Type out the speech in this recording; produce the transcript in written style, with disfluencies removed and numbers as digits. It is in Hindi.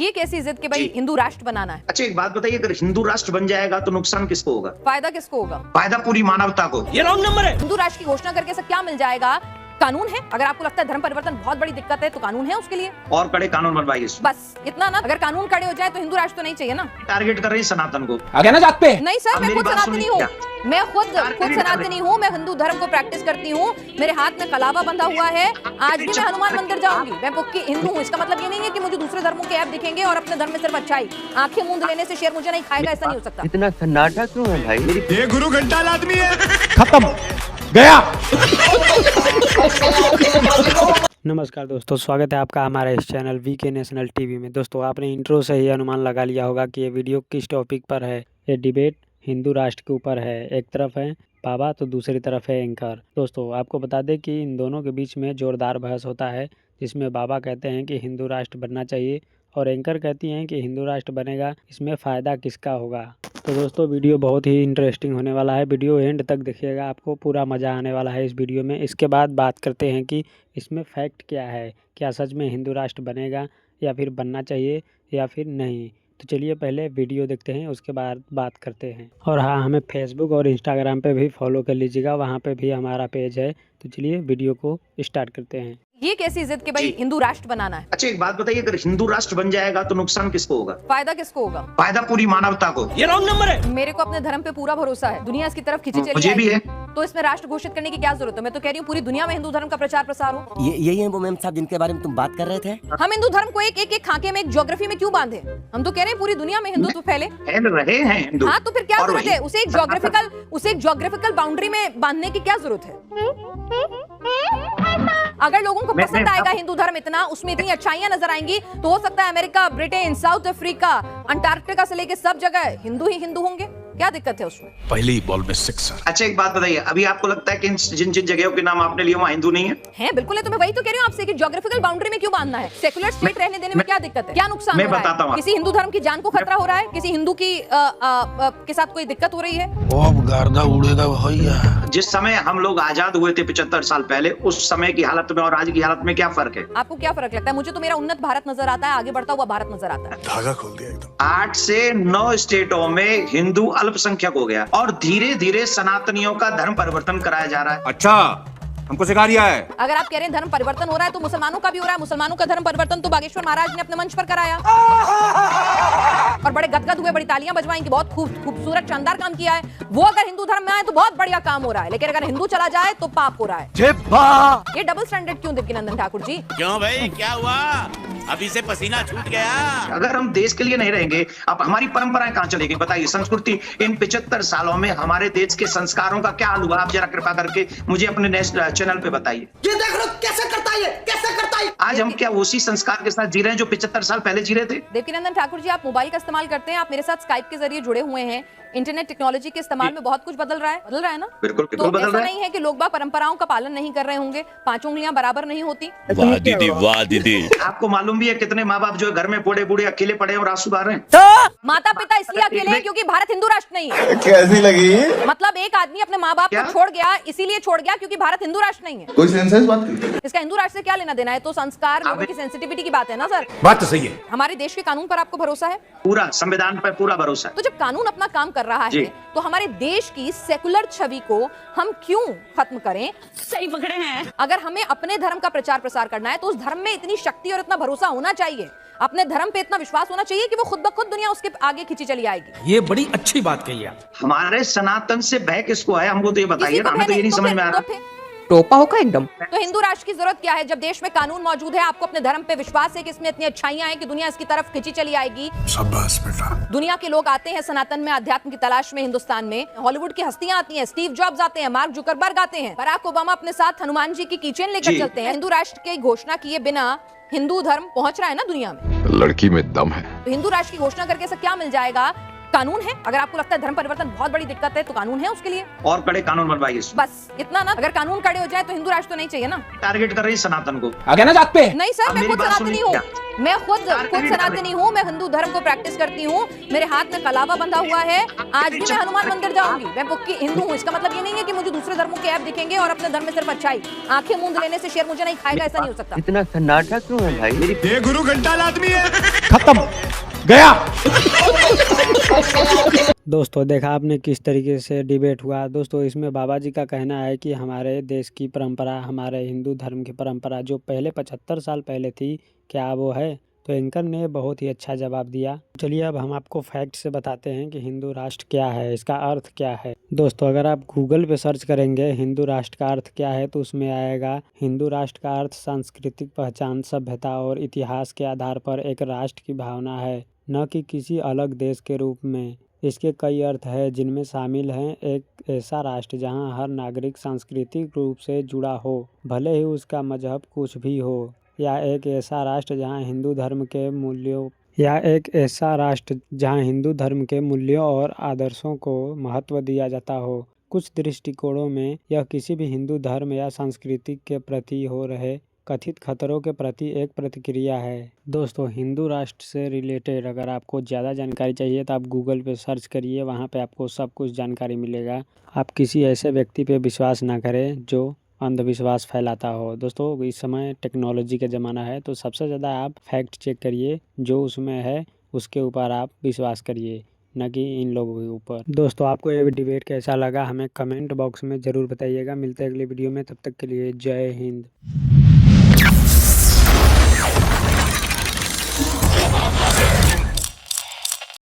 ये कैसी जिद कि भाई हिंदू राष्ट्र बनाना है। अच्छा एक बात बताइए, अगर हिंदू राष्ट्र बन जाएगा तो नुकसान किसको होगा? फायदा किसको होगा? फायदा पूरी मानवता को। ये रॉन्ग नंबर है। हिंदू राष्ट्र की घोषणा करके सब क्या मिल जाएगा? कानून है। अगर आपको लगता है धर्म परिवर्तन बहुत बड़ी दिक्कत है तो कानून है उसके लिए, और कड़े कानून बनवाइए। बस इतना ना। अगर कानून कड़े हो जाए तो हिंदू राष्ट्र तो नहीं चाहिए ना। टारगेट कर रही है सनातन को। आ गया ना जात पे? नहीं सर, मैं मेरी खुद बात सनातनी सुनिए हूँ। मैं खुद सनातनी हूँ। मैं हिंदू धर्म को प्रैक्टिस करती हूँ। मेरे हाथ में कलावा बंधा हुआ है। आज भी मैं हनुमान मंदिर जाऊंगी। मैं पक्की हिंदू हूँ। इसका मतलब ये नहीं है कि मुझे दूसरे धर्मों के ऐप दिखेंगे और अपने धर्म में सिर्फ अच्छाई। आंखें मूंद लेने से शेर मुझे नहीं खाएगा, ऐसा नहीं हो सकता। इतना सन्नाटा क्यों है भाई? ये गुरु घंटाल आदमी है। खत्म गया। नमस्कार दोस्तों, स्वागत है आपका हमारे इस चैनल वीके नेशनल टीवी में। दोस्तों आपने इंट्रो से ही अनुमान लगा लिया होगा कि ये वीडियो किस टॉपिक पर है। ये डिबेट हिंदू राष्ट्र के ऊपर है। एक तरफ है बाबा तो दूसरी तरफ है एंकर। दोस्तों आपको बता दें कि इन दोनों के बीच में जोरदार बहस होता है, जिसमें बाबा कहते हैं कि हिंदू राष्ट्र बनना चाहिए और एंकर कहती हैं कि हिंदू राष्ट्र बनेगा, इसमें फ़ायदा किसका होगा। तो दोस्तों वीडियो बहुत ही इंटरेस्टिंग होने वाला है। वीडियो एंड तक देखिएगा, आपको पूरा मज़ा आने वाला है इस वीडियो में। इसके बाद बात करते हैं कि इसमें फैक्ट क्या है, क्या सच में हिंदू राष्ट्र बनेगा या फिर बनना चाहिए या फिर नहीं। तो चलिए पहले वीडियो देखते हैं, उसके बाद बात करते हैं। और हाँ, हमें फेसबुक और इंस्टाग्राम पे भी फॉलो कर लीजिएगा, वहाँ पे भी हमारा पेज है। तो चलिए वीडियो को स्टार्ट करते हैं। ये कैसी जिद कि भाई हिंदू राष्ट्र बनाना है। अच्छा एक बात बताइए, अगर हिंदू राष्ट्र बन जाएगा तो नुकसान किसको होगा? फायदा किसको होगा? फायदा पूरी मानवता को। ये रॉन्ग नंबर है। मेरे को अपने धर्म पे पूरा भरोसा है। दुनिया इसकी तरफ खिंची चली मुझे भी आएगी। है। तो इसमें राष्ट्र घोषित करने की क्या जरूरत है? मैं तो कह रही हूँ पूरी दुनिया में हिंदू धर्म का प्रचार प्रसार हो। यही है वो मैम साहब जिनके बारे में तुम बात कर रहे थे। हम हिंदू धर्म को एक खाके में, एक ज्योग्राफी में क्यों बांधे? हम तो कह रहे हैं पूरी दुनिया में हिंदुत्व फैले। फैल रहे हैं हिंदू। हाँ, तो फिर क्या और जरूरत वही है? उसे एक ज्योग्राफिकल बाउंड्री में बांधने की क्या जरूरत है? अगर लोगों को पसंद आएगा हिंदू धर्म इतना, उसमें इतनी अच्छाइयां नजर आएंगी, तो हो सकता है America, Britain, south Africa, Antarctica से लेके सब जगह हिंदू ही हिंदू होंगे। क्या दिक्कत है उसमें? पहली बॉल में सिक्सर। अच्छा एक बात बताइए, अभी आपको लगता है कि जिन जिन जगहों के नाम आपने लिए वहाँ हिंदू नहीं है? है, बिल्कुल है। तो मैं वही तो कह रही हूँ आपसे कि ज्योग्राफिकल बाउंड्री में क्यों बांधना है? सेकुलर स्टेट रहने देने में क्या दिक्कत है? क्या नुकसान मैं हो रहा बताता है? हूँ। किसी हिंदू धर्म की जान को खतरा हो रहा है? किसी हिंदू की के साथ कोई दिक्कत हो रही है? गर्दा उड़ेगा भैया। जिस समय हम लोग आजाद हुए थे 75 साल पहले, उस समय की हालत में और आज की हालत में क्या फर्क है? आपको क्या फर्क लगता है? मुझे तो मेरा उन्नत भारत नजर आता है, आगे बढ़ता हुआ भारत नजर आता है। धागा खोल दिया एकदम। 8 से 9 स्टेटों में हिंदू अल्पसंख्यक हो गया और धीरे धीरे सनातनियों का धर्म परिवर्तन कराया जा रहा है। अच्छा, हमको सिखा रिया है। अगर आप कह रहे हैं धर्म परिवर्तन हो रहा है तो मुसलमानों का भी हो रहा है। मुसलमानों का धर्म परिवर्तन तो बागेश्वर महाराज ने अपने मंच पर कराया और बड़े गदगद हुए, बड़ी तालियां बजवाई कि बहुत खूबसूरत शानदार काम किया है। वो अगर हिंदू धर्म में आए तो बहुत बढ़िया काम हो रहा है, लेकिन अगर हिंदू चला जाए तो पाप हो रहा है। ये डबल स्टैंडर्ड क्यों देवकीनंदन ठाकुर जी? क्यों भाई, क्या हुआ? अभी से पसीना छूट गया। अगर हम देश के लिए नहीं रहेंगे, अब हमारी परंपराएं कहाँ चलेगी? बताइए, संस्कृति। इन 75 सालों में हमारे देश के संस्कारों का क्या हाल हुआ? आप जरा कृपा करके मुझे अपने नेशनल चैनल पे बताइए। ये देख लो कैसे करता है, कैसे करता है। आज हम क्या उसी संस्कार के साथ जी रहे हैं जो 75 साल पहले जी रहे थे? देवकीनंदन ठाकुर जी, आप मोबाइल का इस्तेमाल करते हैं, आप मेरे साथ स्काइप के जरिए जुड़े हुए हैं। इंटरनेट टेक्नोलॉजी के इस्तेमाल में बहुत कुछ बदल रहा है ना? बिल्कुल तो बदल ऐसा रहा है। नहीं है कि लोग बाग परंपराओं का पालन नहीं कर रहे होंगे। 5 उंगलियां बराबर नहीं होती। वाह दीदी, वाह दीदी। आपको मालूम भी है कितने माँ बाप जो है घर में बूढ़े बूढ़े अकेले पड़े और आंसू बहा रहे हैं? तो माता पिता इसलिए अकेले हैं क्योंकि भारत हिंदू राष्ट्र नहीं है। कैसी लगी? मतलब एक आदमी अपने माँ बाप क्या? को छोड़ गया, इसीलिए छोड़ गया क्योंकि भारत हिंदू राष्ट्र नहीं है। कोई सेंसेस बात करती? इसका हिंदू राष्ट्र से क्या लेना देना है? तो संस्कार, लोगों की सेंसिटिविटी की बात है ना सर। बात तो सही है। हमारे देश के कानून पर आपको भरोसा है? पूरा संविधान पर पूरा भरोसा है। तो जब कानून अपना काम कर रहा जी। है तो हमारे देश की सेकुलर छवि को हम क्यों खत्म करें? सही पकड़े हैं। अगर हमें अपने धर्म का प्रचार प्रसार करना है तो उस धर्म में इतनी शक्ति और इतना भरोसा होना चाहिए, अपने धर्म पे इतना विश्वास होना चाहिए कि वो खुद ब खुद दुनिया उसके आगे खिंची चली आएगी। ये बड़ी अच्छी बात कही आप। हमारे सनातन से भय किसको है? हमको तो ये बताइए किसी को ना, हमें तो ये नहीं तो समझ फिर- में आ तो रहा। फिर- टोपा होगा एकदम। तो हिंदू राष्ट्र की जरूरत क्या है जब देश में कानून मौजूद है? आपको अपने धर्म पे विश्वास है कि इसमें इतनी अच्छाइयां हैं कि दुनिया इसकी तरफ खिंची चली आएगी। शाबाश बेटा। दुनिया के लोग आते हैं सनातन में, अध्यात्म की तलाश में। हिंदुस्तान में हॉलीवुड की हस्तियां आती हैं, स्टीव जॉब्स आते हैं, मार्क जुकरबर्ग आते हैं, बराक ओबामा अपने साथ हनुमान जी की कीचेन लेकर जी। चलते हैं। हिंदू राष्ट्र की घोषणा किए बिना हिंदू धर्म पहुंच रहा है ना दुनिया में। लड़की में दम है। तो हिंदू राष्ट्र की घोषणा करके सब क्या मिल जाएगा? कानून है। अगर आपको लगता है धर्म परिवर्तन बहुत बड़ी दिक्कत है तो कानून है उसके लिए, और कड़े कानून बनवाइए। बस इतना ना। अगर कानून कड़े हो जाए तो हिंदू राष्ट्र तो नहीं चाहिए ना। टारगेट कर रही है सनातन को। आ गया ना जात पे? नहीं सर, अब मैं मेरी खुद बात सनातनी सुनिए हूँ। क्या? मैं खुद सनातनी हूँ, मैं हिंदू धर्म को प्रैक्टिस करती हूँ, मेरे हाथ में कलावा बंधा हुआ है, आज भी मैं हनुमान मंदिर जाऊंगी। मैं पक्की हिंदू हूँ, इसका मतलब ये नहीं है कि मुझे दूसरे धर्मों के ऐप दिखेंगे और अपने धर्म में सिर्फ अच्छाई। आंखें मूंद लेने से शेर मुझे नहीं खाएगा, ऐसा नहीं हो सकता। इतना सन्नाटा क्यों है भाई? मेरी ये गुरु घंटाल आदमी है। खत्म गया। दोस्तों देखा आपने किस तरीके से डिबेट हुआ। दोस्तों इसमें बाबा जी का कहना है कि हमारे देश की परंपरा, हमारे हिंदू धर्म की परंपरा जो पहले 75 साल पहले थी, क्या वो है? तो एंकर ने बहुत ही अच्छा जवाब दिया। चलिए अब हम आपको फैक्ट से बताते हैं कि हिंदू राष्ट्र क्या है, इसका अर्थ क्या है। दोस्तों अगर आप गूगल पे सर्च करेंगे हिंदू राष्ट्र का अर्थ क्या है तो उसमें आएगा हिंदू राष्ट्र का अर्थ सांस्कृतिक पहचान, सभ्यता और इतिहास के आधार पर एक राष्ट्र की भावना है, न कि किसी अलग देश के रूप में। इसके कई अर्थ हैं जिनमें शामिल हैं एक ऐसा राष्ट्र जहां हर नागरिक सांस्कृतिक रूप से जुड़ा हो, भले ही उसका मजहब कुछ भी हो, या एक ऐसा राष्ट्र जहां हिंदू धर्म के मूल्यों और आदर्शों को महत्व दिया जाता हो। कुछ दृष्टिकोणों में यह किसी भी हिंदू धर्म या संस्कृति के प्रति हो रहे कथित खतरों के प्रति एक प्रतिक्रिया है। दोस्तों हिंदू राष्ट्र से रिलेटेड अगर आपको ज़्यादा जानकारी चाहिए तो आप गूगल पे सर्च करिए, वहाँ पे आपको सब कुछ जानकारी मिलेगा। आप किसी ऐसे व्यक्ति पे विश्वास ना करें जो अंधविश्वास फैलाता हो। दोस्तों इस समय टेक्नोलॉजी का ज़माना है तो सबसे ज़्यादा आप फैक्ट चेक करिए, जो उसमें है उसके ऊपर आप विश्वास करिए, न कि इन लोगों के ऊपर। दोस्तों आपको ये डिबेट कैसा लगा हमें कमेंट बॉक्स में ज़रूर बताइएगा। मिलते हैं अगली वीडियो में, तब तक के लिए जय हिंद।